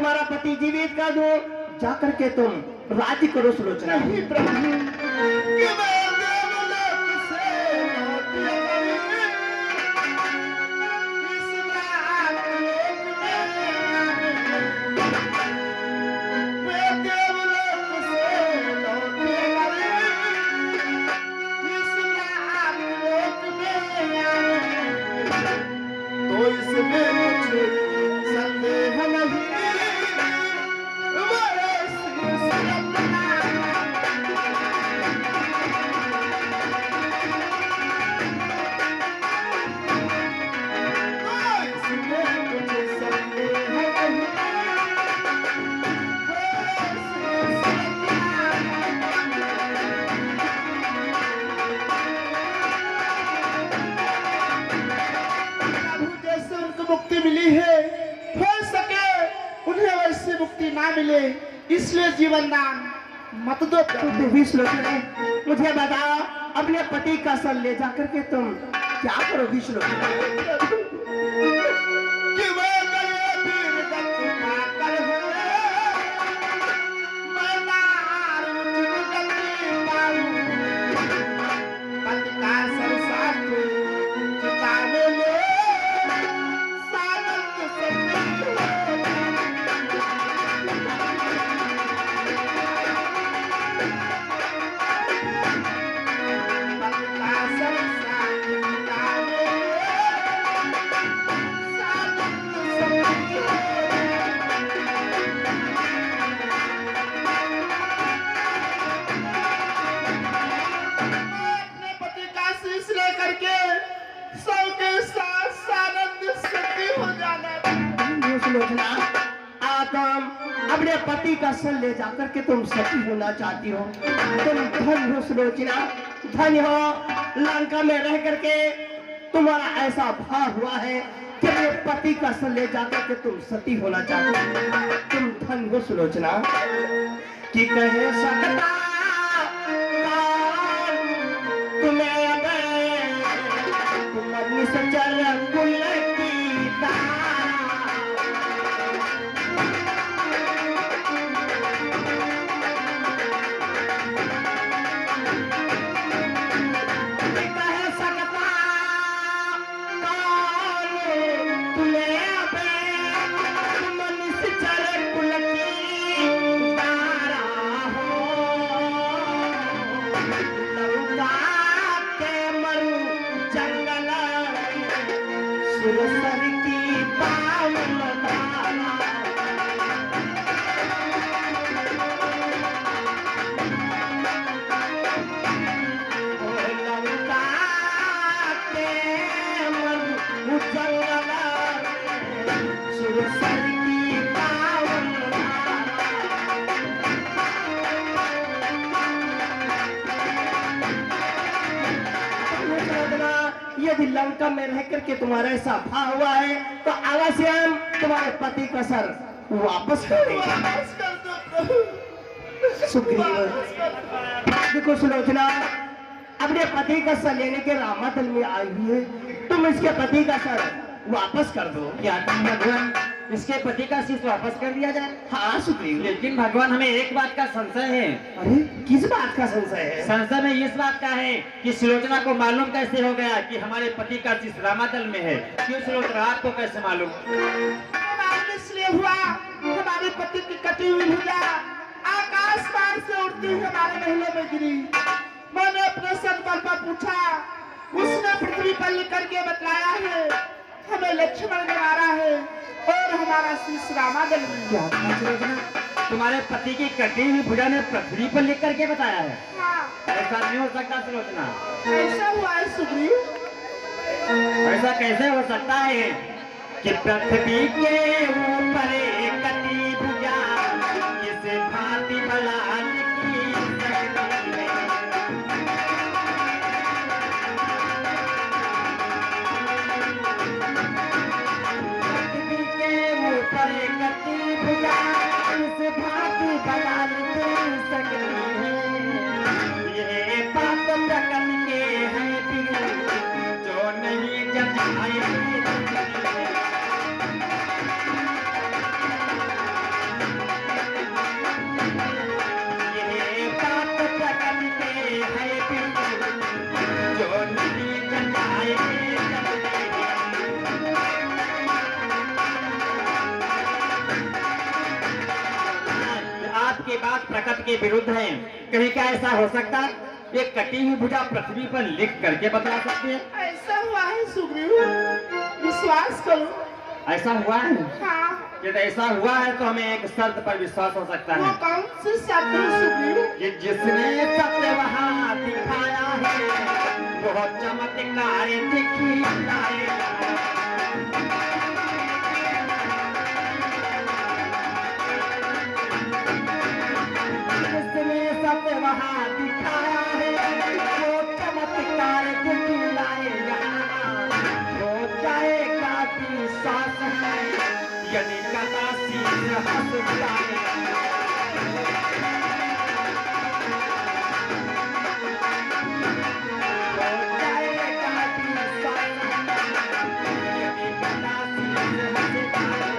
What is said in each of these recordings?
तुम्हारा पति जीवित कर दो, जाकर के तुम राज्य करो सुलोचना। नहीं प्रभु, कि मैं देवलोक से इस नागलोक में मैं देवलोक से लौटे इस नागलोक में तो इसमें मुझे संदेह नहीं। मुक्ति मिली है, हो सके उन्हें वैसी मुक्ति ना मिले, इसलिए जीवन दान मत दो। मुझे बताओ, अपने पति का सर ले जाकर के तुम क्या करोगी सुलोचना? अपने पति का सर ले जाकर के तुम सती होना चाहती हो। तुम धन हो सुलोचना, धन हो। लंका में रह करके तुम्हारा ऐसा भाव हुआ है कि अपने पति का सर ले जाकर के तुम सती होना चाहती हो। तुम धन हो सुलोचना कि कहे सकता तुम्हें तुम अपनी सचर कुल की यदि लंका में रह करके तुम्हारा ऐसा भाव हुआ है तो अवश्य हम तुम्हारे पति का सर वापस कर देंगे। सुग्रीव, देखो सुलोचना, अपने पति का सर लेने के रामातल में आई हुई है, तुम इसके पति का सर वापस कर दो। क्या भगवान इसके पति का शीश वापस कर दिया जाए? हाँ सुग्रीव, लेकिन भगवान हमें एक बात का संशय है। अरे किस बात का संशय है? संशय में इस बात का है कि सुलोचना को मालूम कैसे हो गया कि हमारे पति का शीश रामातल में है? क्यों सुलोचना, आपको कैसे मालूम? इसलिए हुआ हमारे पति की कटी हुई भुजा आकाश पार से उड़ती हुई हमारे महलों में गिरी। मैंने अपने संबल पर पूछा, उसने पृथ्वी पर लिख करके बतलाया है हमें लक्ष्मण ने मारा है और हमारा शीश रामादल में। तुम्हारे पति की कटी हुई भुजा ने पृथ्वी पर लिख करके बताया है? हाँ। ऐसा नहीं हो सकता सुलोचना। ऐसा हुआ है सुग्रीव। ऐसा कैसे हो सकता है कि पृथ्वी के ऊपर कटी भुजा किस भांति भला लिखी सकती है? पृथ्वी के ऊपर कटी भुजा किस भांति भला लिख सकती है? ये बात प्रकृति के है जो नहीं जब जो नहीं जगाए आपकी बात प्रकृति के विरुद्ध है। कहीं क्या ऐसा हो सकता है एक कटी हुई भुजा पृथ्वी पर लिख करके बतला सकती है? ऐसा हुआ है सुग्रीव, विश्वास करो। ऐसा हुआ है? हाँ। यदि ऐसा हुआ है तो हमें एक शर्त पर विश्वास हो सकता वो है कौन सी शब्द है सुग्रीव? कि जिसने सत्य वहाँ दिखाया है वो चमत्कार दिखलाएगा। जिसने सत्य वहाँ दिखाया है वो चमत्कार दिखलाएगा। हो जाएगा विश्वास है यदि कदा शीघ्र हंस जाएगा। हो जाएगा विश्वास है यदि कदा शीघ्र हंस जाएगा।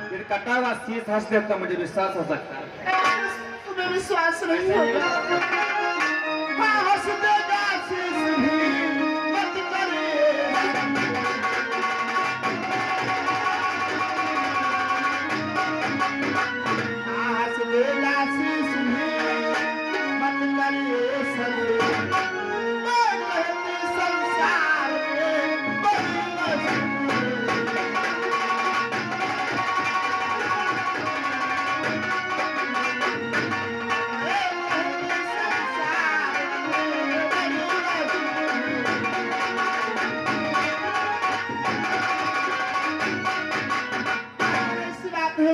फिर कटा हुआ शीश हंस दे तो मुझे विश्वास हो सकता है। तुम्हें विश्वास नहीं होगा। हाँ, हंस देगा शीश भी, मत करिए। हाँ, हंस देगा शीश भी, मत करिए सभी। मैं रहती संसार में बड़ी मजबूर।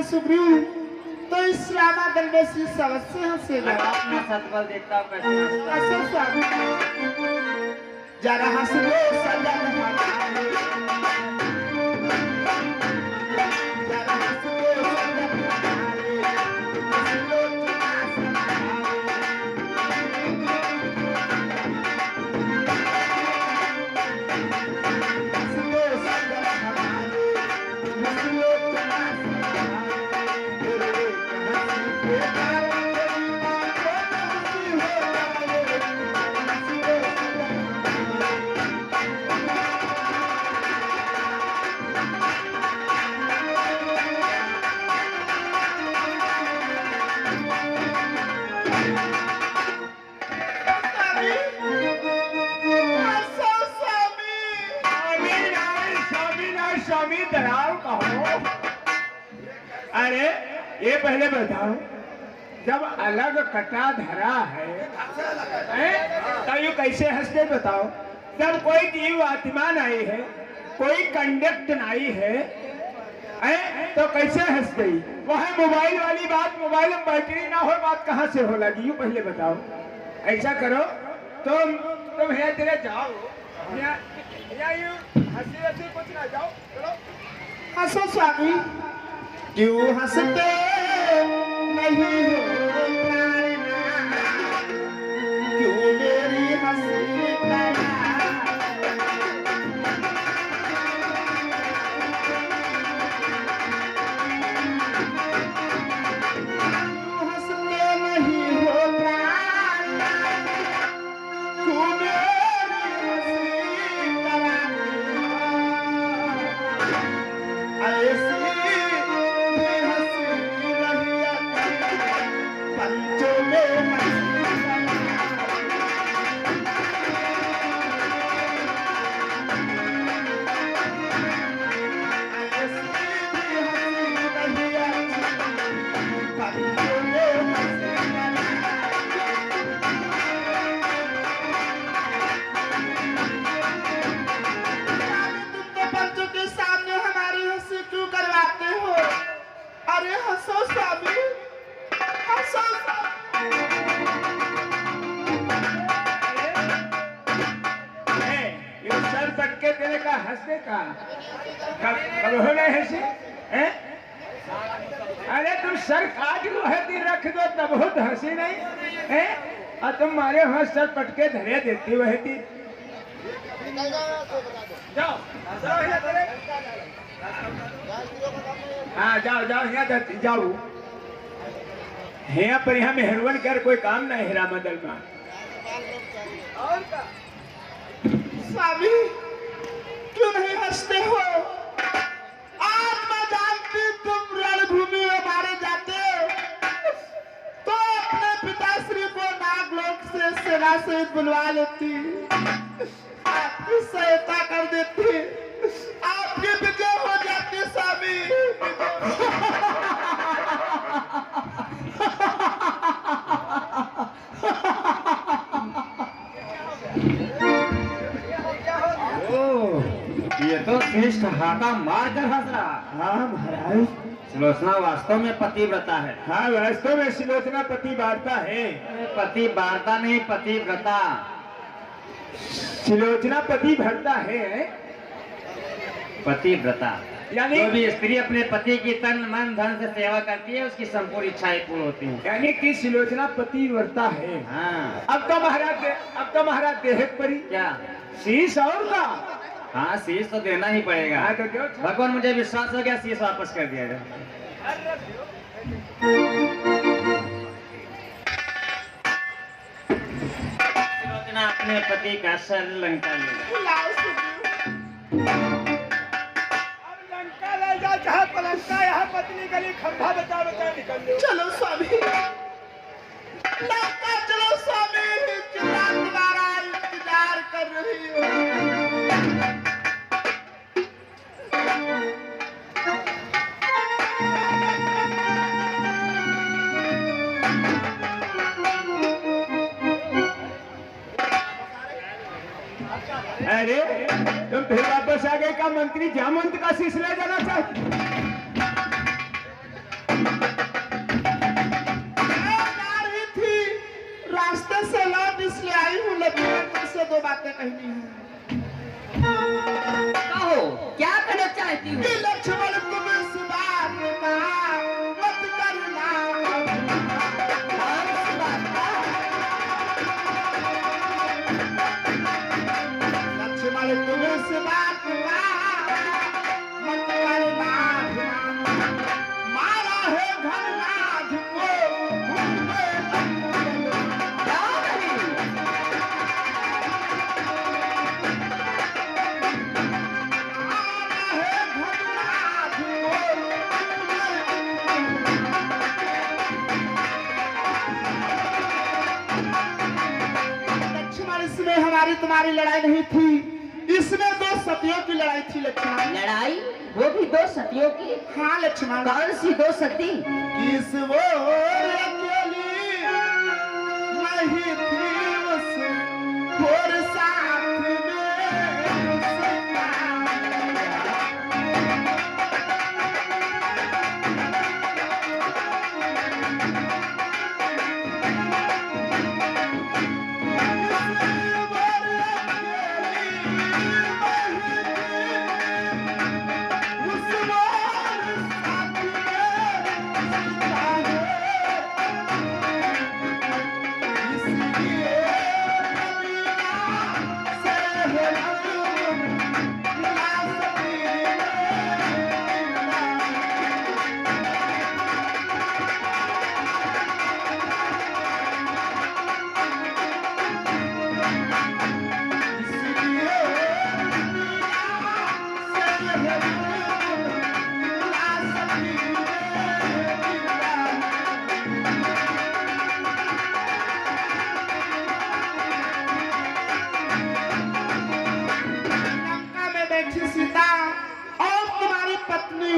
सुग्रीव तो इस रामागढ़ में से सबसे हंसेगा। मैं अपना सतबल देखता हूँ कैसे हंसता है। अच्छा स्वामी, जरा हंस लो सजन हमारे, जरा हंस लो सजन हमारे, हंस लो चुनास हमारे। हंस लो सजन हमारे, हंस लो चुनास अरे ये पहले बताओ, जब अलग कटा धरा है तो यू कैसे हंसते बताओ? जब कोई जीव आत्मा नहीं है, कोई कंडक्ट नहीं है, तो कैसे हंस गई? वो है मोबाइल वाली बात, मोबाइल में बैटरी ना हो बात कहाँ से हो लगी? यू पहले बताओ। ऐसा करो तुम यहाँ तेरे जाओ, यहाँ यूं हंसी हंसी कुछ ना जाओ, चलो हंसो स्वामी, क्यों हंसते नहीं हो प्राणनाथ? क्यों मेरी हंसी का क्यों हंसते नहीं हो प्राणनाथ? क्यों मेरी हंसी कराते हो? ऐसी पंचों में पंचों के सामने हमारी हंसी क्यों करवाते हो? अरे हंसो स्वामी, हंसो। ये सर पटके तेरे का हंसने का कब हो नहीं हंसी? अरे तुम सर काट लो है ती रख दो तब हो तो हंसी नहीं है। और तुम मारे वहां सर पटके धरे देती वह थी। जाओ जाओ यहाँ तेरे। हाँ जाओ जाओ यहाँ जाओ। यहाँ पर यहाँ मेहरवन कर कोई काम नहीं है रामादल में। स्वामी क्यों नहीं हंसते हो? आज मैं जानती तुम रणभूमि में मारे जाते तो अपने पिताश्री को नागलोक से सेना सहित बुलवा लेती, आपकी सहायता कर देती, आपकी विजय हो जाती स्वामी। ये तो श्रेष्ठ हाका मार कर हंस रहा। हाँ महाराज। सुलोचना वास्तव में पतिव्रता है। हाँ वास्तव में सुलोचना पतिव्रता है। पतिव्रता नहीं, पतिव्रता। सुलोचना पतिव्रता है, पतिव्रता यानी जो भी स्त्री अपने पति की तन मन धन से सेवा करती है उसकी संपूर्ण इच्छाएं पूर्ण होती हैं। यानी कि सुलोचना पतिव्रता है। हाँ। अब तो महाराज देहक परी क्या शीश और का? हाँ, शीश तो देना ही पड़ेगा। हाँ, तो क्यों? भगवान मुझे विश्वास हो गया, शीश वापस कर दिया जाए। सुलोचना अपने पति का सर लंका ले गई। लाओ सुग्रीव। अब लंका ले जा, जहाँ पलंका यहाँ पत्नी गली खंभा बचा बचा निकल लो। चलो स्वामी, लंका चलो स्वामी, चिल्ला तुम्हारा इंतजार कर रही हूँ। अरे तुम फिर वापस आ गए का? मंत्री जामवंत का शीश ले जाना चाहते? मैं जा रही थी, रास्ते से लौट इसलिए आई हूँ, लेकिन तुमसे दो बातें कहनी है। कहो क्या कहना चाहती हो? कि लक्ष्मण तुम्हें इस बात ने कहा मत करना। लक्ष्मण तुम्हें इस बात ने कहा मत करना। मारा है घरनाथ को घूमे लक्ष्मण, इसमें हमारी तुम्हारी लड़ाई नहीं थी, इसमें दो सतियों की लड़ाई थी लक्ष्मण। लड़ाई? वो भी दो सतियों की? हाँ लक्ष्मण। कौन सी दो सती? किस वो अकेली नहीं थी उस और साथ में उसका।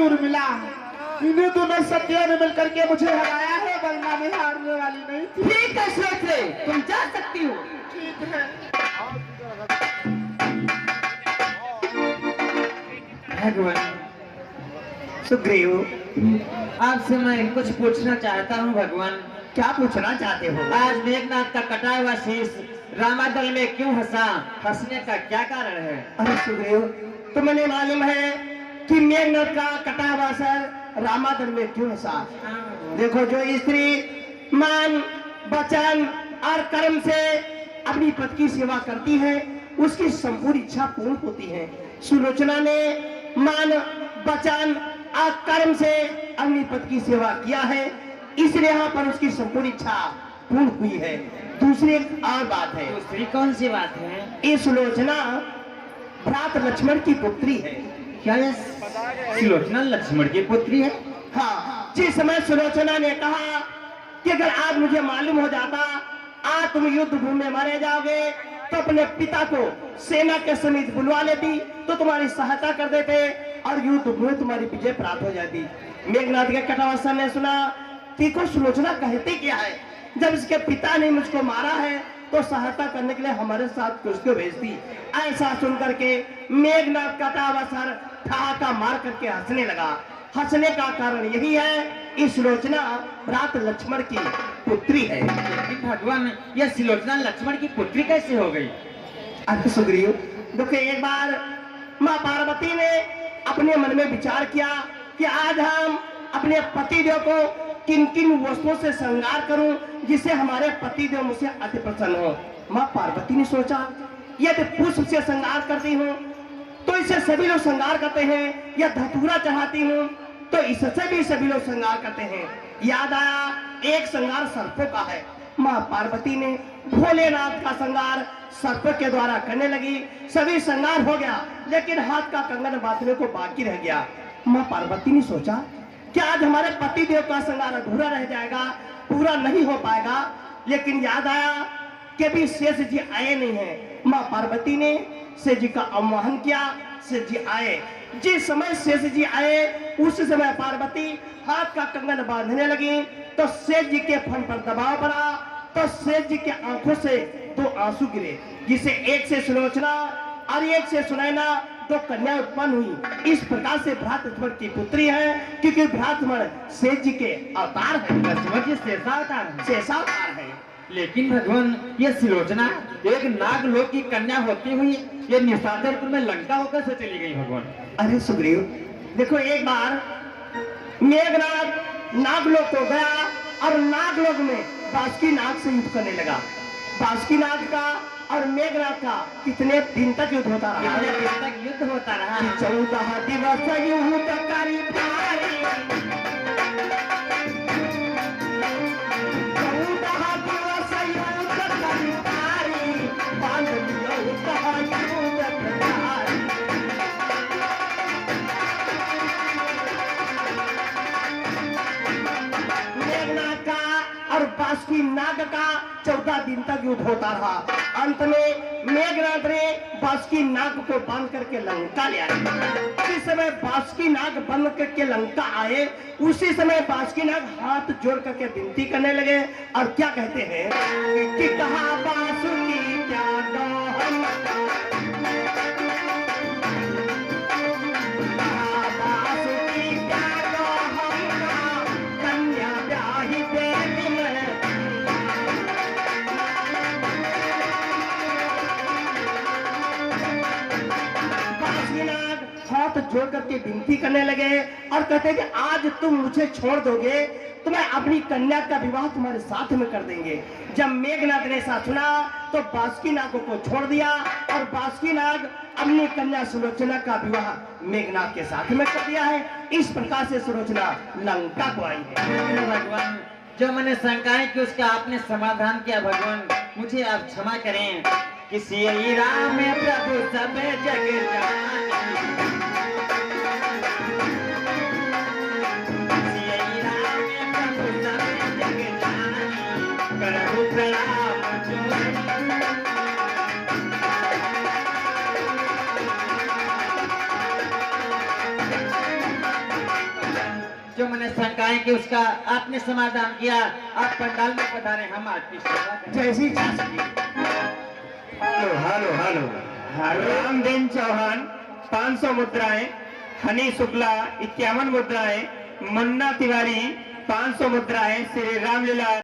उर्मिला, इन्हें दोनों सतियों ने मिलकर के मुझे हराया है, वरना मैं हारने वाली नहीं थी। ठीक है श्रोत्रे, तुम जा सकती हो। ठीक है। भगवान सुग्रीव, आपसे मैं कुछ पूछना चाहता हूँ भगवान। क्या पूछना चाहते हो? आज मेघनाथ का कटा हुआ शीश रामादल में क्यों हंसा? हंसने का क्या कारण है? अरे सुग्रीव, तुम्हें मालूम है कि मेघनाथ का कटा हुआ सर रामादल में क्यों हंसा? देखो, जो स्त्री मान वचन और कर्म से अपनी पति की सेवा करती है उसकी संपूर्ण इच्छा पूर्ण होती है। सुलोचना ने मान वचन और कर्म से अपनी पति की सेवा किया है, इसलिए यहाँ पर उसकी संपूर्ण इच्छा पूर्ण हुई है। दूसरी एक और बात है, दूसरी कौन सी बात है? ये सुलोचना भ्रात लक्ष्मण की पुत्री है। क्या ये सुलोचना लक्ष्मण की पुत्री है? हाँ, जिस समय सुलोचना ने कहा कि अगर आज मुझे मालूम हो जाता आज तुम युद्ध भूमि में मारे जाओगे तो अपने पिता को सेना के समीप बुलवा लेती, तो तुम्हारी सहायता कर देते और युद्ध भूमि तुम्हारी विजय प्राप्त हो जाती। मेघनाथ के कटावासन ने सुना कि को सुलोचना कहती क्या है, जब इसके पिता ने मुझको मारा है तो सहायता करने के लिए हमारे साथ उसको भेजती। ऐसा सुनकर के मेघनाथ का कटावासन ठहाका मार करके हंसने लगा। हंसने का कारण यही है इस सुलोचना भ्रात लक्ष्मण की पुत्री है। लेकिन भगवान, यह सुलोचना लक्ष्मण की पुत्री कैसे हो गई? अरे सुग्रीव, देखो एक बार माँ पार्वती ने अपने मन में विचार किया कि आज हम अपने पतिदेव को किन किन वस्तुओं से श्रृंगार करूं जिससे हमारे पतिदेव मुझसे अति प्रसन्न हो। माँ पार्वती ने सोचा यदि पुष्प से श्रृंगार करती हूँ तो इससे सभी लोग श्रृंगार करते हैं, या धतूरा चढ़ाती हूँ तो इससे भी सभी लोग श्रृंगार करते हैं। याद आया एक श्रृंगार सर्पों का है। माँ पार्वती ने भोलेनाथ का श्रृंगार सर्प के द्वारा करने लगी। सभी श्रृंगार हो गया लेकिन हाथ का कंगन बांधने को बाकी रह गया। माँ पार्वती ने सोचा कि आज हमारे पति देव का श्रृंगार अधूरा रह जाएगा, पूरा नहीं हो पाएगा। लेकिन याद आया कि अभी शेष जी आए नहीं है। माँ पार्वती ने शेष जी का आह्वान किया, शेष जी आए। जिस समय शेष जी आए उस समय पार्वती हाथ का कंगन बांधने लगी तो शेष जी के फन पर दबाव पड़ा तो शेष जी के आंखों से दो आंसू गिरे, जिसे एक से सुलोचना और एक से सुनैना दो कन्या उत्पन्न हुई। इस प्रकार से भ्रात लक्ष्मण की पुत्री है, क्योंकि भ्रात लक्ष्मण शेष जी के अवतार है। लक्ष्मण जी शेषावतार है। शेषावतार है। लेकिन भगवान, यह सुलोचना एक नागलोक की कन्या होती हुई ये निशाचरपुर में लंका होकर से चली गई। भगवान, अरे सुग्रीव, देखो एक बार मेघनाथ नागलोक को गया और नागलोक में बासुकी नाग से युद्ध करने लगा। बासुकी नाग का और मेघनाथ का कितने दिन तक युद्ध होता रहा? कितने दिन तक युद्ध होता रहा? 14 दिवस युद्ध करी भारी, 14 दिवस युद्ध करी भारी, बांध लियो कहा युद्ध प्रचारी। मेघनाथ का और बासुकी नाग का 14 दिन तक युद्ध होता रहा। अंत में मेघनाथ ने बासुकी नाग को बांध करके लंका ले आए। जिस समय बासुकी नाग बंध करके लंका आए उसी समय बासुकी नाग हाथ जोड़ करके विनती करने लगे और क्या कहते हैं कि कहा बासुकी क्या दोहन, कहा बासुकी क्या दोहन, कन्या ब्याही देवी में। हाथ जोड़ करके विनती करने लगे और कहते कि आज तुम मुझे छोड़ दोगे तो मैं अपनी कन्या का विवाह तुम्हारे साथ में कर देंगे। जब मेघनाथ ने ऐसा सुना तो बासुकी नाग को छोड़ दिया और बासुकी नाग अपनी कन्या सुलोचना का विवाह मेघनाथ के साथ में कर दिया है। इस प्रकार से सुलोचना लंका को आई है। भगवान, जो मैंने शंकाएं कि उसका आपने समाधान किया। भगवान, मुझे आप क्षमा करें। किसी राम प्रभु सब जग जानी, किसी राम प्रभु सब जग जानी, करहु प्रणाम जो मैंने शंकाएं कि उसका आपने समाधान किया। आप पंडाल में पधारे, हम आपकी सेवा करें। जैसी जा सके। हेलो हेलो हेलो, रामदेन चौहान 500 मुद्राएं, हनी शुक्ला 51 मुद्राएं, मन्ना तिवारी 500 मुद्राएं, श्री रामलीला